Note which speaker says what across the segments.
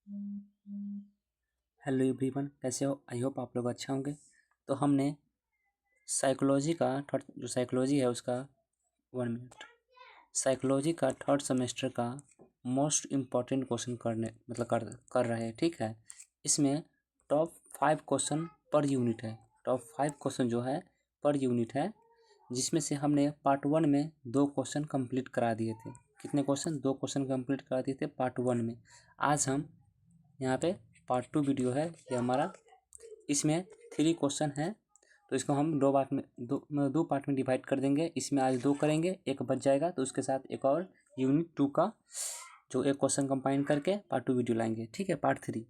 Speaker 1: Hello everyone, कैसे हो? I hope आप लोग अच्छा होंगे। तो हमने साइकोलॉजी का थर्ड जो साइकोलॉजी है उसका 1 मिनट साइकोलॉजी का थर्ड सेमेस्टर का मोस्ट इम्पॉर्टेंट क्वेश्चन कर रहे हैं। ठीक है, इसमें टॉप 5 क्वेश्चन पर यूनिट है। टॉप 5 क्वेश्चन जो है पर यूनिट है, जिसमें से हमने पार्ट 1 में 2 क्वेश्चन कंप्लीट करा दिए थे। कितने क्वेश्चन? 2 क्वेश्चन कंप्लीट करा दिए थे पार्ट 1 में। आज हम यहाँ पे पार्ट 2 वीडियो है ये हमारा, इसमें 3 क्वेश्चन है। तो इसको हम दो पार्ट में डिवाइड कर देंगे। इसमें आज 2 करेंगे, एक बच जाएगा तो उसके साथ एक और यूनिट 2 का जो एक क्वेश्चन कंबाइन करके पार्ट 2 वीडियो लाएंगे। ठीक है, पार्ट 3।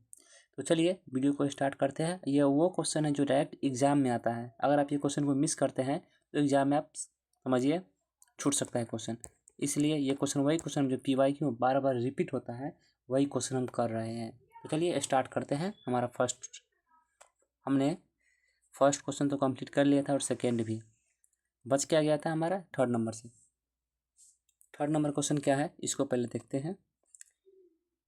Speaker 1: तो चलिए वीडियो को स्टार्ट करते हैं। ये वो क्वेश्चन है जो डायरेक्ट एग्जाम में आता है। अगर आप ये क्वेश्चन को मिस करते हैं तो एग्जाम में आप समझिए छूट सकता है क्वेश्चन। इसलिए ये क्वेश्चन वही क्वेश्चन जो PYQ में बार बार रिपीट होता है, वही क्वेश्चन हम कर रहे हैं। तो चलिए स्टार्ट करते हैं। हमने फर्स्ट क्वेश्चन तो कंप्लीट कर लिया था और सेकेंड भी। बच क्या गया था हमारा थर्ड नंबर से। थर्ड नंबर क्वेश्चन क्या है इसको पहले देखते हैं।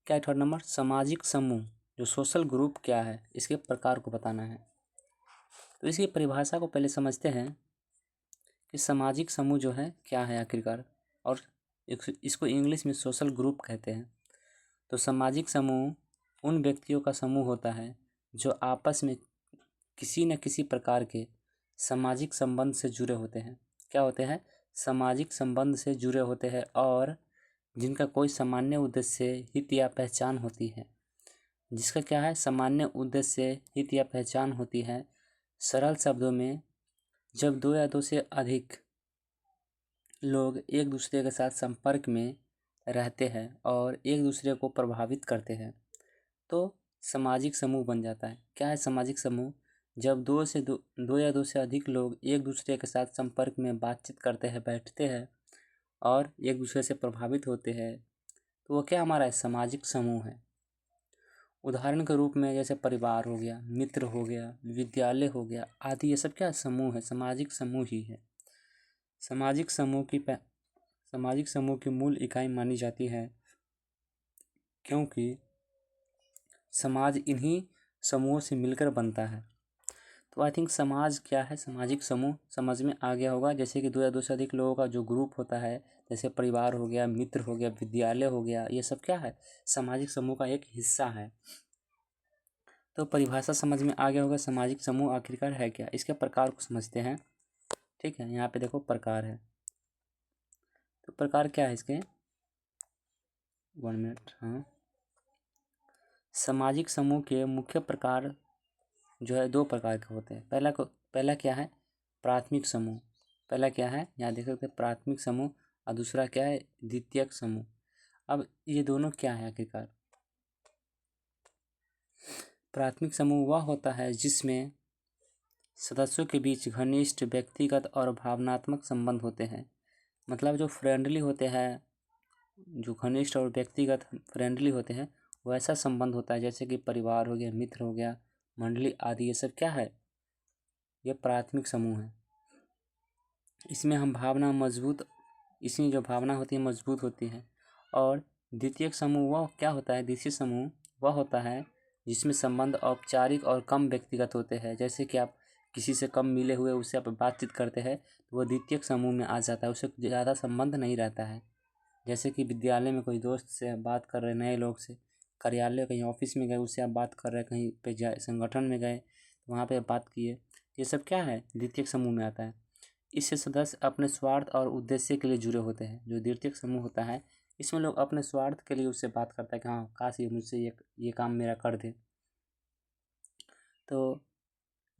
Speaker 1: क्या है थर्ड नंबर? सामाजिक समूह जो सोशल ग्रुप क्या है, इसके प्रकार को बताना है। तो इसकी परिभाषा को पहले समझते हैं कि सामाजिक समूह जो है क्या है आखिरकार, और इसको इंग्लिश में सोशल ग्रुप कहते हैं। तो सामाजिक समूह उन व्यक्तियों का समूह होता है जो आपस में किसी न किसी प्रकार के सामाजिक संबंध से जुड़े होते हैं। क्या होते हैं? सामाजिक संबंध से जुड़े होते हैं और जिनका कोई सामान्य उद्देश्य, हित या पहचान होती है। जिसका क्या है? सामान्य उद्देश्य, हित या पहचान होती है। सरल शब्दों में, जब 2 या 2 से अधिक लोग एक दूसरे के साथ संपर्क में रहते हैं और एक दूसरे को प्रभावित करते हैं तो सामाजिक समूह बन जाता है। क्या है सामाजिक समूह? जब 2 या 2 से अधिक लोग एक दूसरे के साथ संपर्क में बातचीत करते हैं, बैठते हैं और एक दूसरे से प्रभावित होते हैं, तो वो क्या हमारा सामाजिक समूह है। उदाहरण के रूप में जैसे परिवार हो गया, मित्र हो गया, विद्यालय हो गया आदि, ये सब क्या समूह है? सामाजिक समूह ही है। सामाजिक सामाजिक समूह की मूल इकाई मानी जाती है, क्योंकि समाज इन्हीं समूहों से मिलकर बनता है। तो आई थिंक समाज क्या है? सामाजिक समूह समझ में आ गया होगा। जैसे कि 2 या 2 से अधिक लोगों का जो ग्रुप होता है, जैसे परिवार हो गया, मित्र हो गया, विद्यालय हो गया, ये सब क्या है? सामाजिक समूह का एक हिस्सा है। तो परिभाषा समझ में आ गया होगा सामाजिक समूह आखिरकार है क्या। इसके प्रकार को समझते हैं। ठीक है, यहाँ पे देखो प्रकार है। तो प्रकार क्या है इसके? 1 मिनट। हाँ, सामाजिक समूह के मुख्य प्रकार जो है 2 प्रकार के होते हैं। पहला क्या है? प्राथमिक समूह। पहला क्या है? यहाँ देख सकते हैं प्राथमिक समूह, और दूसरा क्या है? द्वितीयक समूह। अब ये दोनों क्या है आखिरकार? प्राथमिक समूह वह होता है जिसमें सदस्यों के बीच घनिष्ठ व्यक्तिगत और भावनात्मक संबंध होते हैं। मतलब जो फ्रेंडली होते हैं, जो घनिष्ठ और व्यक्तिगत फ्रेंडली होते हैं, वैसा संबंध होता है। जैसे कि परिवार हो गया, मित्र हो गया, मंडली आदि, ये सब क्या है? ये प्राथमिक समूह है। इसमें इसमें जो भावना होती है मजबूत होती है। और द्वितीयक समूह वह क्या होता है? द्वितीय समूह वह होता है जिसमें संबंध औपचारिक और कम व्यक्तिगत होते हैं। जैसे कि आप किसी से कम मिले हुए उससे आप बातचीत करते हैं तो वह द्वितीयक समूह में आ जाता है, उससे ज़्यादा संबंध नहीं रहता है। जैसे कि विद्यालय में कोई दोस्त से आप बात कर रहे हैं, नए लोग से, कार्यालय कहीं ऑफिस में गए उससे आप बात कर रहे हैं, कहीं पे जाए संगठन में गए वहाँ पे बात किए, ये सब क्या है? द्वितीयक समूह में आता है। इससे सदस्य अपने स्वार्थ और उद्देश्य के लिए जुड़े होते हैं। जो द्वितीयक समूह होता है इसमें लोग अपने स्वार्थ के लिए उससे बात करता है कि हाँ काश ये मुझसे ये काम मेरा कर दे। तो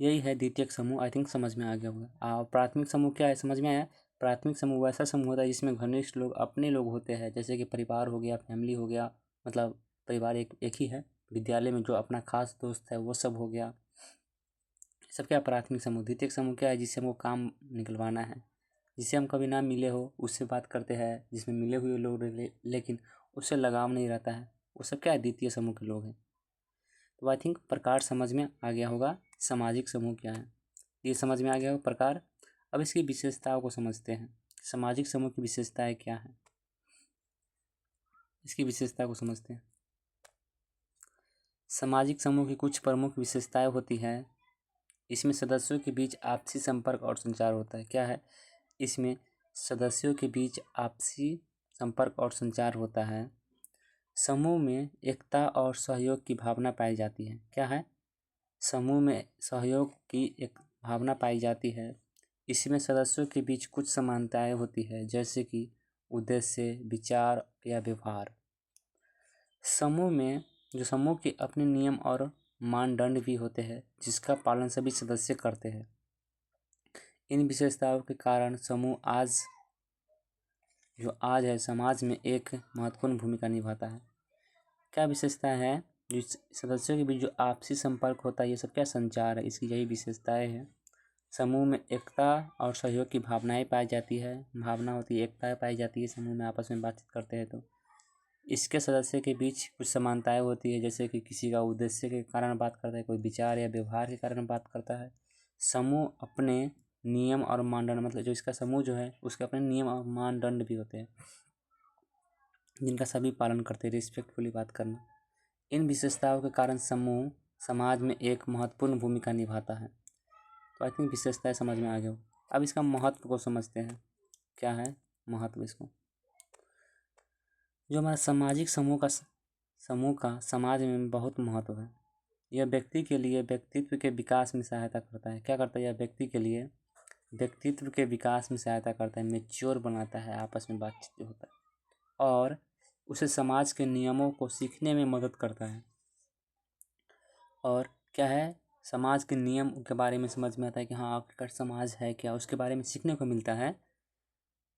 Speaker 1: यही है द्वितीयक समूह। आई थिंक समझ में आ गया होगा। और प्राथमिक समूह क्या है? समझ में आया? प्राथमिक समूह वैसा समूह होता है जिसमें घनिष्ठ लोग अपने लोग होते हैं। जैसे कि परिवार हो गया, फैमिली हो गया, मतलब परिवार एक ही है। विद्यालय में जो अपना खास दोस्त है वो सब हो गया। सब क्या प्राथमिक समूह। द्वितीयक समूह क्या है? जिससे हमको काम निकलवाना है, जिससे हम कभी ना मिले हो उससे बात करते हैं, जिसमें मिले हुए लोग लेकिन उससे लगाव नहीं रहता है, वो सब क्या है? द्वितीय समूह के लोग हैं। तो आई थिंक प्रकार समझ में आ गया होगा सामाजिक समूह क्या है, ये समझ में आ गया होगा प्रकार। अब इसकी विशेषताओं को समझते हैं। सामाजिक समूह की विशेषताएं क्या है, इसकी विशेषता को समझते हैं। सामाजिक समूह की कुछ प्रमुख विशेषताएं होती हैं। इसमें सदस्यों के बीच आपसी संपर्क और संचार होता है। क्या है? इसमें सदस्यों के बीच आपसी संपर्क और संचार होता है। समूह में एकता और सहयोग की भावना पाई जाती है। क्या है? समूह में सहयोग की एक भावना पाई जाती है। इसमें सदस्यों के बीच कुछ समानताएं होती है, जैसे कि उद्देश्य, विचार या व्यवहार। समूह के अपने नियम और मानदंड भी होते हैं, जिसका पालन सभी सदस्य करते हैं। इन विशेषताओं के कारण समूह आज है समाज में एक महत्वपूर्ण भूमिका निभाता है। क्या विशेषता है? जो सदस्यों के बीच जो आपसी संपर्क होता है, ये सब क्या संचार है, इसकी यही विशेषताएं हैं। समूह में एकता और सहयोग की भावनाएं पाई जाती है, भावना होती है, एकता पाई जाती है। समूह में आपस में बातचीत करते हैं तो इसके सदस्य के बीच कुछ समानताएं होती है, जैसे कि किसी का उद्देश्य के कारण बात करता है, कोई विचार या व्यवहार के कारण बात करता है। समूह अपने नियम और मानदंड, मतलब जो इसका समूह जो है उसके अपने नियम और मानदंड भी होते हैं, जिनका सभी पालन करते हैं। रिस्पेक्टफुली बात करना। इन विशेषताओं के कारण समूह समाज में एक महत्वपूर्ण भूमिका निभाता है। तो आई थिंक विशेषताएं समझ में आ गया हो। अब इसका महत्व को समझते हैं। क्या है महत्व इसको? जो हमारा सामाजिक समूह का समाज में बहुत महत्व है। यह व्यक्ति के लिए व्यक्तित्व के विकास में सहायता करता है। क्या करता है? यह व्यक्ति के लिए व्यक्तित्व के विकास में सहायता करता है, मैच्योर बनाता है, आपस में बातचीत जो होता है, और उसे समाज के नियमों को सीखने में मदद करता है। और क्या है? समाज के नियम के बारे में समझ में आता है कि हाँ आखिरकार समाज है क्या, उसके बारे में सीखने को मिलता है।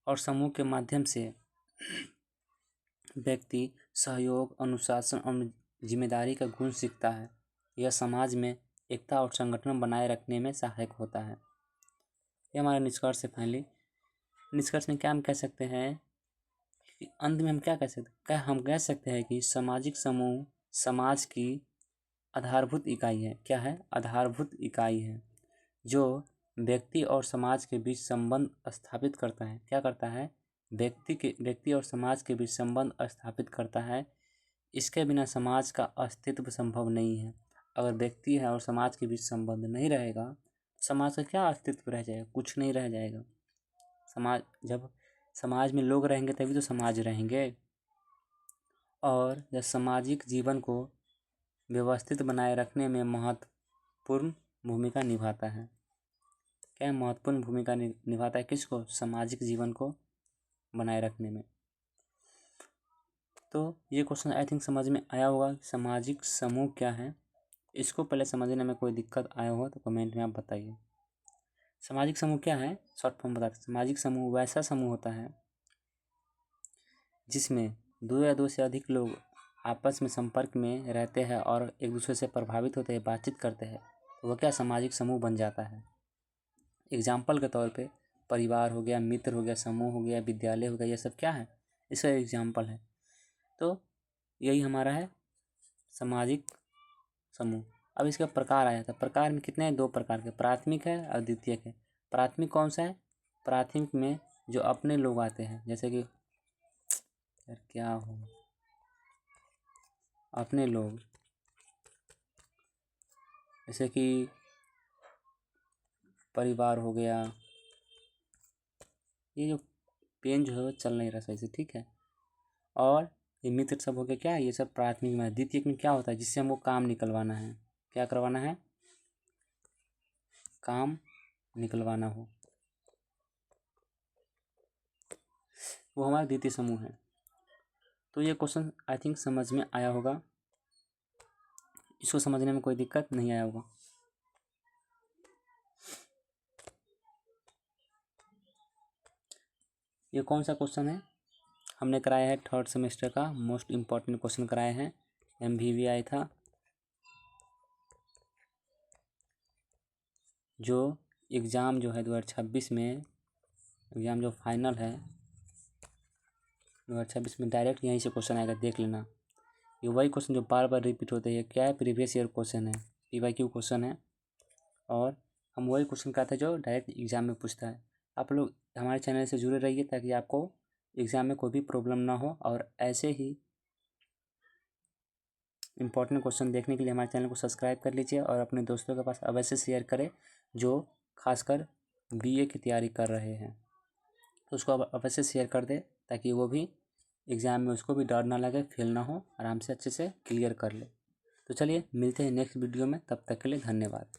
Speaker 1: और समूह के माध्यम से व्यक्ति सहयोग, अनुशासन और जिम्मेदारी का गुण सीखता है। यह समाज में एकता और संगठन बनाए रखने में सहायक होता है। यह हमारा निष्कर्ष है। फाइनली निष्कर्ष में क्या हम कह सकते हैं कि अंत में हम क्या कह सकते हैं? हम कह सकते हैं कि सामाजिक समूह समाज की आधारभूत इकाई है। क्या है? आधारभूत इकाई है, जो व्यक्ति और समाज के बीच संबंध स्थापित करता है। क्या करता है? व्यक्ति और समाज के बीच संबंध स्थापित करता है। इसके बिना समाज का अस्तित्व संभव नहीं है। अगर व्यक्ति है और समाज के बीच संबंध नहीं रहेगा, समाज का क्या अस्तित्व रह जाएगा? कुछ नहीं रह जाएगा। जब समाज में लोग रहेंगे तभी तो समाज रहेंगे। और जब सामाजिक जीवन को व्यवस्थित बनाए रखने में महत्वपूर्ण भूमिका निभाता है। क्या महत्वपूर्ण भूमिका निभाता है? किसको? सामाजिक जीवन को बनाए रखने में। तो ये क्वेश्चन आई थिंक समझ में आया होगा। सामाजिक समूह क्या है, इसको पहले समझने में कोई दिक्कत आया हो तो कमेंट में आप बताइए। सामाजिक समूह क्या है, शॉर्ट फॉर्म बताते। सामाजिक समूह वैसा समूह होता है जिसमें दो या दो से अधिक लोग आपस में संपर्क में रहते हैं और एक दूसरे से प्रभावित होते हैं, बातचीत करते हैं, तो वह क्या सामाजिक समूह बन जाता है। एग्जाम्पल के तौर पे परिवार हो गया, मित्र हो गया, समूह हो गया, विद्यालय हो गया, ये सब क्या है? इसका एग्जाम्पल है। तो यही हमारा है सामाजिक समूह। अब इसका प्रकार आया था। प्रकार में कितने हैं? 2 प्रकार के, प्राथमिक है और द्वितीयक है। प्राथमिक कौन सा है? प्राथमिक में जो अपने लोग आते हैं, जैसे कि यार क्या हो, अपने लोग, जैसे कि परिवार हो गया। ये जो पेन जो है वो चल नहीं रहा सही से, ठीक है। और ये मित्र सब हो गया, क्या है? ये सब प्राथमिक में है। द्वितीयक में क्या होता है? जिससे हमको काम निकलवाना है। क्या करवाना है? काम निकलवाना हो, वो हमारा द्वितीय समूह है। तो ये क्वेश्चन आई थिंक समझ में आया होगा। इसको समझने में कोई दिक्कत नहीं आया होगा। ये कौन सा क्वेश्चन है? हमने कराया है 3rd सेमेस्टर का मोस्ट इम्पॉर्टेंट क्वेश्चन कराए हैं। MVVI था, जो एग्ज़ाम जो है 2026 में, एग्ज़ाम जो फाइनल है 2026 में, डायरेक्ट यहीं से क्वेश्चन आएगा, देख लेना। ये वही क्वेश्चन जो बार बार रिपीट होते हैं। क्या है? प्रीवियस ईयर क्वेश्चन है, PYQ क्वेश्चन है। और हम वही क्वेश्चन कहते हैं जो डायरेक्ट एग्ज़ाम में पूछता है। आप लोग हमारे चैनल से जुड़े रहिए ताकि आपको एग्ज़ाम में कोई भी प्रॉब्लम ना हो। और ऐसे ही इंपॉर्टेंट क्वेश्चन देखने के लिए हमारे चैनल को सब्सक्राइब कर लीजिए और अपने दोस्तों के पास अवश्य शेयर करें जो खासकर बीए की तैयारी कर रहे हैं, तो उसको अवश्य शेयर कर दे ताकि वो भी एग्ज़ाम में उसको भी डर ना लगे, फेल ना हो, आराम से अच्छे से क्लियर कर ले। तो चलिए मिलते हैं नेक्स्ट वीडियो में, तब तक के लिए धन्यवाद।